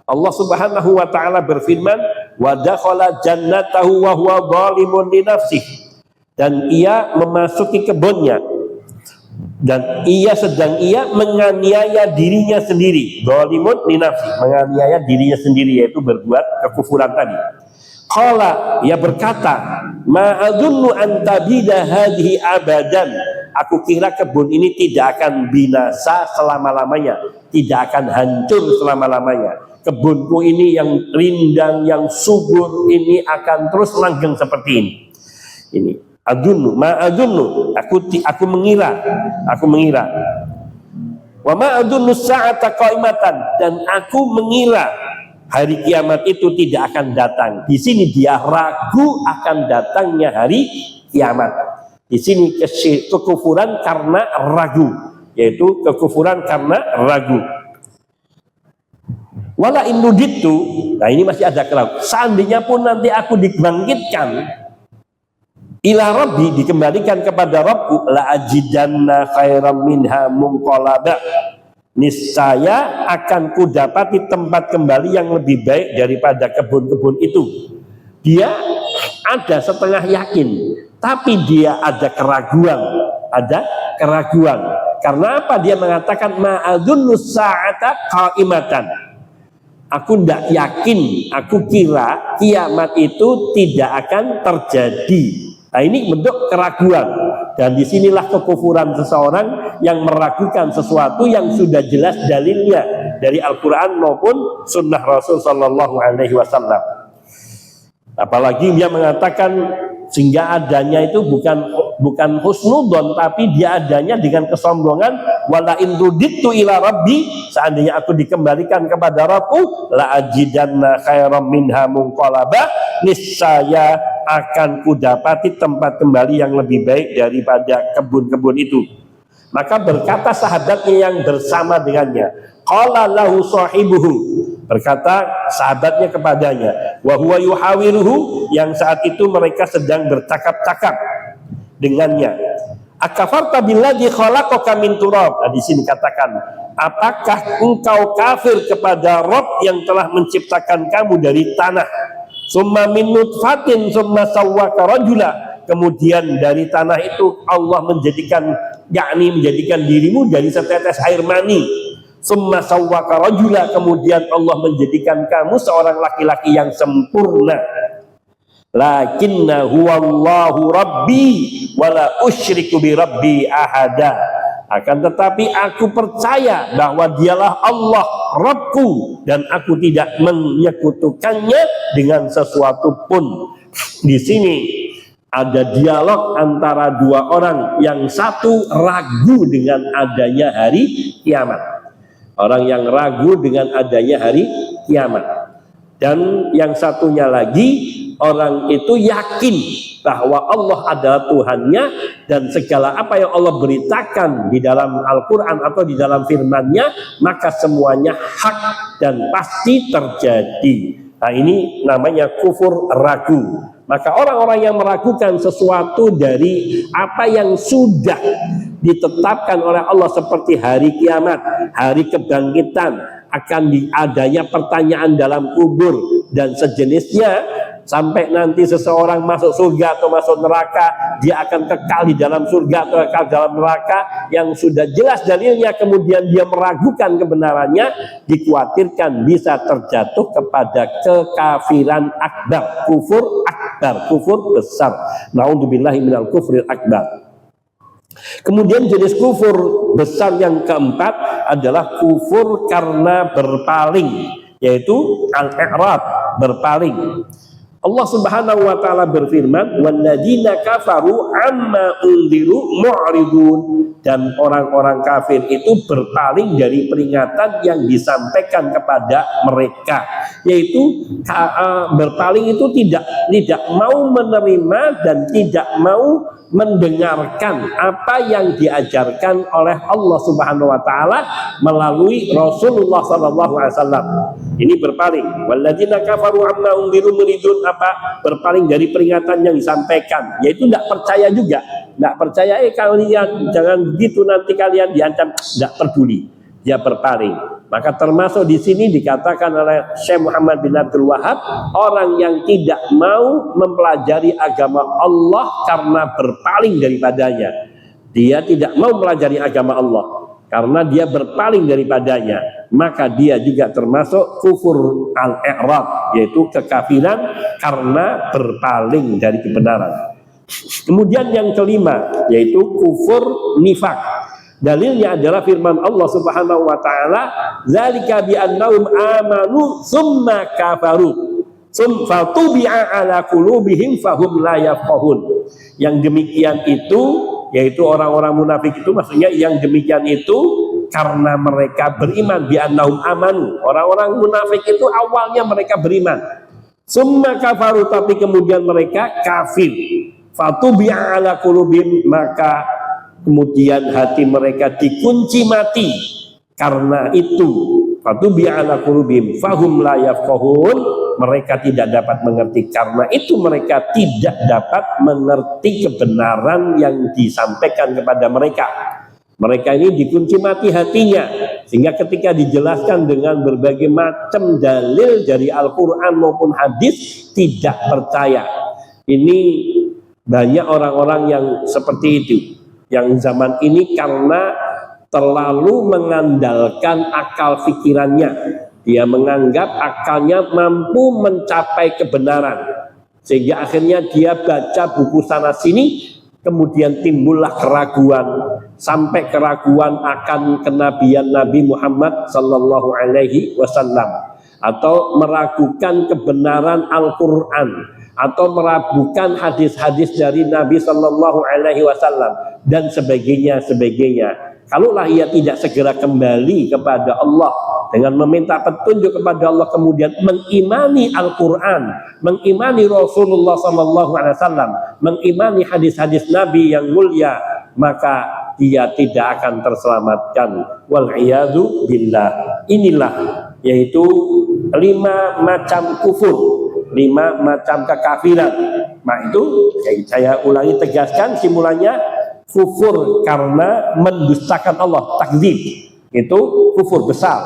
Allah Subhanahu wa taala berfirman, wa dakhala jannatahu wa huwa zalimun li nafsihi, dan ia memasuki kebunnya dan ia menganiaya dirinya sendiri. Zalimun li nafsihi, menganiaya dirinya sendiri, yaitu berbuat kekufuran tadi. Qala, ia berkata, ma adzunnu an tabida hadhihi abadan, aku kira kebun ini tidak akan binasa selama-lamanya, tidak akan hancur selama-lamanya. Kebunku ini yang rindang, yang subur ini akan terus langgeng seperti ini. Ini adzunnu, ma adzunnu, aku mengira. Wa ma adzunnu sa'ata qaimatan, dan aku mengira hari kiamat itu tidak akan datang. Di sini dia ragu akan datangnya hari kiamat. Di sini kekufuran karena ragu, yaitu kekufuran karena ragu. Wala induditu, nah ini masih ada keraguan. Seandainya pun nanti aku dibangkitkan, ila rabbi, dikembalikan kepada Rabbku, la ajidanna khairam minha munqalaba, niscaya akan kudapati tempat kembali yang lebih baik daripada kebun-kebun itu. Dia ada setengah yakin, tapi dia ada keraguan. Karena apa? Dia mengatakan ma'adzunnu sa'ata qaimatan. Aku tidak yakin, aku kira kiamat itu tidak akan terjadi. Nah, ini bentuk keraguan. Dan disinilah kekufuran seseorang yang meragukan sesuatu yang sudah jelas dalilnya dari Al-Quran maupun Sunnah Rasul Sallallahu Alaihi Wasallam. Apalagi dia mengatakan sehingga adanya itu bukan husnudon, tapi dia adanya dengan kesombongan. Wala induditu ila rabbi, seandainya aku dikembalikan kepada Rabbku, la ajidanna khairam minha munqalaba, niscaya akan kudapati tempat kembali yang lebih baik daripada kebun-kebun itu. Maka berkata sahabatnya yang bersama dengannya, qala lahu sahibuhu, berkata sahabatnya kepadanya, wa huwa yuhawiruhu, yang saat itu mereka sedang bercakap-cakap dengannya, akafarta billadzi khalaqaka min turab. Nah, di sini katakan, apakah engkau kafir kepada Rabb yang telah menciptakan kamu dari tanah? Summa min nutfatin summa sawwaka rajula. Kemudian dari tanah itu Allah menjadikan, yakni menjadikan dirimu dari setetes air mani. Summa sawwaka rajula, kemudian Allah menjadikan kamu seorang laki-laki yang sempurna. Lakinna huwallahu rabbi wala usyriku bi rabbi ahada. Akan tetapi aku percaya bahwa dialah Allah Rabbku dan aku tidak menyekutukannya dengan sesuatu pun. Di sini ada dialog antara dua orang, yang satu ragu dengan adanya hari kiamat. Orang yang ragu dengan adanya hari kiamat. Dan yang satunya lagi, orang itu yakin bahwa Allah adalah Tuhannya dan segala apa yang Allah beritakan di dalam Al-Quran atau di dalam firman-Nya maka semuanya hak dan pasti terjadi. Nah, ini namanya kufur ragu. Maka orang-orang yang meragukan sesuatu dari apa yang sudah ditetapkan oleh Allah seperti hari kiamat, hari kebangkitan, akan adanya pertanyaan dalam kubur dan sejenisnya, sampai nanti seseorang masuk surga atau masuk neraka, dia akan kekal di dalam surga atau kekal dalam neraka, yang sudah jelas dalilnya, kemudian dia meragukan kebenarannya, dikhawatirkan bisa terjatuh kepada kekafiran akbar, kufur akbar, kufur besar. Na'udzubillahi minal kufril akbar. Kemudian jenis kufur besar yang keempat adalah kufur karena berpaling, yaitu al-i'rad, berpaling. Allah Subhanahu wa taala berfirman, "Walladzina kafaru amma unziru mu'ridun." Dan orang-orang kafir itu berpaling dari peringatan yang disampaikan kepada mereka, yaitu berpaling itu tidak mau menerima dan tidak mau mendengarkan apa yang diajarkan oleh Allah Subhanahu wa taala melalui Rasulullah sallallahu alaihi wasallam. Ini berpaling. Walladzina kafaru amma unziru muridun, apa? Berpaling dari peringatan yang disampaikan, yaitu tidak percaya juga. Tidak percaya, kalian jangan begitu, nanti kalian diancam, tidak peduli. Dia berpaling. Maka termasuk di sini dikatakan oleh Syekh Muhammad bin Abdul Wahab, orang yang tidak mau mempelajari agama Allah karena berpaling daripadanya. Dia tidak mau mempelajari agama Allah karena dia berpaling daripadanya, maka dia juga termasuk kufur al-i'rad, yaitu kekafiran karena berpaling dari kebenaran. Kemudian yang kelima, yaitu kufur nifak. Dalilnya adalah firman Allah Subhanahu wa taala, "Dzalika bi annahum amanu tsumma kafaru, tsumma tubi'a ala qulubihim fahum la yafqahun." Yang demikian itu, yaitu orang-orang munafik itu, maksudnya yang demikian itu karena mereka beriman, bi annahum amanu. Orang-orang munafik itu awalnya mereka beriman, tsumma kafaru, tapi kemudian mereka kafir. Fatubi'a ala qulubihim, maka kemudian hati mereka dikunci mati. Karena itu, fatubi'a ala qulubihim fahum la yafqahun, mereka tidak dapat mengerti. Karena itu mereka tidak dapat mengerti kebenaran yang disampaikan kepada mereka. Mereka ini dikunci mati hatinya, sehingga ketika dijelaskan dengan berbagai macam dalil dari Al-Quran maupun hadis, tidak percaya. Ini banyak orang-orang yang seperti itu, yang zaman ini karena terlalu mengandalkan akal pikirannya. Dia menganggap akalnya mampu mencapai kebenaran, sehingga akhirnya dia baca buku sana sini, kemudian timbullah keraguan, sampai keraguan akan kenabian Nabi Muhammad sallallahu alaihi wasallam, atau meragukan kebenaran Al-Quran, atau meragukan hadis-hadis dari Nabi sallallahu alaihi wasallam, dan sebagainya. Kalaulah ia tidak segera kembali kepada Allah dengan meminta petunjuk kepada Allah, kemudian mengimani Al-Quran, mengimani Rasulullah sallallahu alaihi wasallam, mengimani hadis-hadis Nabi yang mulia, maka dia tidak akan terselamatkan. Wal'iyadu billah. Inilah yaitu 5 macam kufur, 5 macam kekafiran. Nah, itu saya ulangi, tegaskan simpulannya: kufur karena mendustakan Allah, takdzib, itu kufur besar.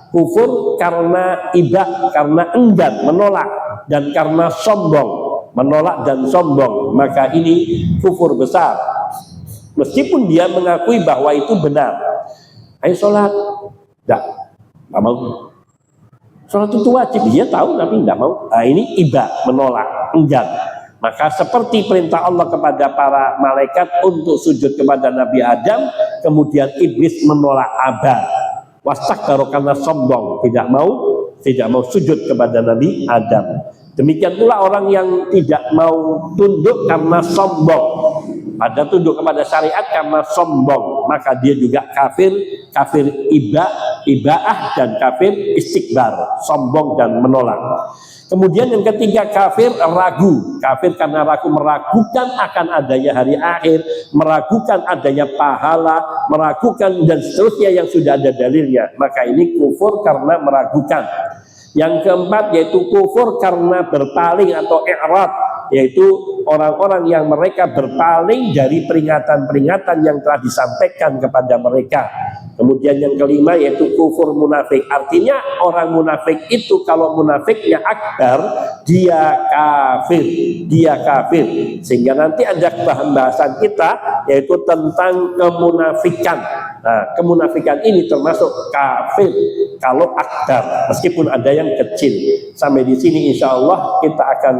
Kufur karena idah, karena enggan, menolak, dan karena sombong, menolak dan sombong, maka ini kufur besar. Meskipun dia mengakui bahwa itu benar. Ayo sholat, tidak mau. Sholat itu wajib, dia tahu tapi tidak mau. Nah, ini iba, menolak, enggan. Maka seperti perintah Allah kepada para malaikat untuk sujud kepada Nabi Adam, kemudian iblis menolak, aba, wastakbaru, karena sombong, tidak mau sujud kepada Nabi Adam. Demikian pula orang yang tidak mau tunduk karena sombong, ada tunduk kepada syariat karena sombong, maka dia juga kafir ibaah dan kafir istikbar, sombong dan menolak. Kemudian yang ketiga, kafir ragu. Kafir karena ragu, meragukan akan adanya hari akhir, meragukan adanya pahala, meragukan dan seterusnya yang sudah ada dalilnya. Maka ini kufur karena meragukan. Yang keempat yaitu kufur karena berpaling atau i'rad, yaitu orang-orang yang mereka berpaling dari peringatan-peringatan yang telah disampaikan kepada mereka. Kemudian yang kelima yaitu kufur munafik. Artinya orang munafik itu kalau munafiknya akbar, dia kafir. Sehingga nanti ada bahasan kita yaitu tentang kemunafikan. Nah, kemunafikan ini termasuk kafir kalau akbar, meskipun ada yang kecil. Sampai di sini insya Allah kita akan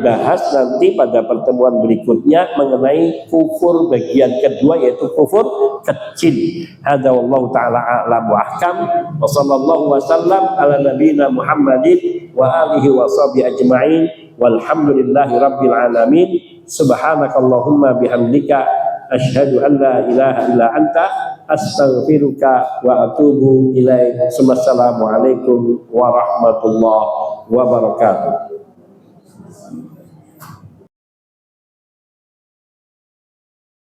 bahas nanti pada pertemuan berikutnya mengenai kufur bagian kedua, yaitu kufur kecil. Hadza wallahu taala a'lam wa ahkam. Wa sallallahu wasallam ala nabiyyina Muhammadin wa alihi wa sahbihi ajma'in. Walhamdulillahi rabbil alamin. Subhanakallahumma bihamdika asyhadu an la ilaha illa anta astaghfiruka wa atubu ilaik. Assalamualaikum warahmatullahi wabarakatuh.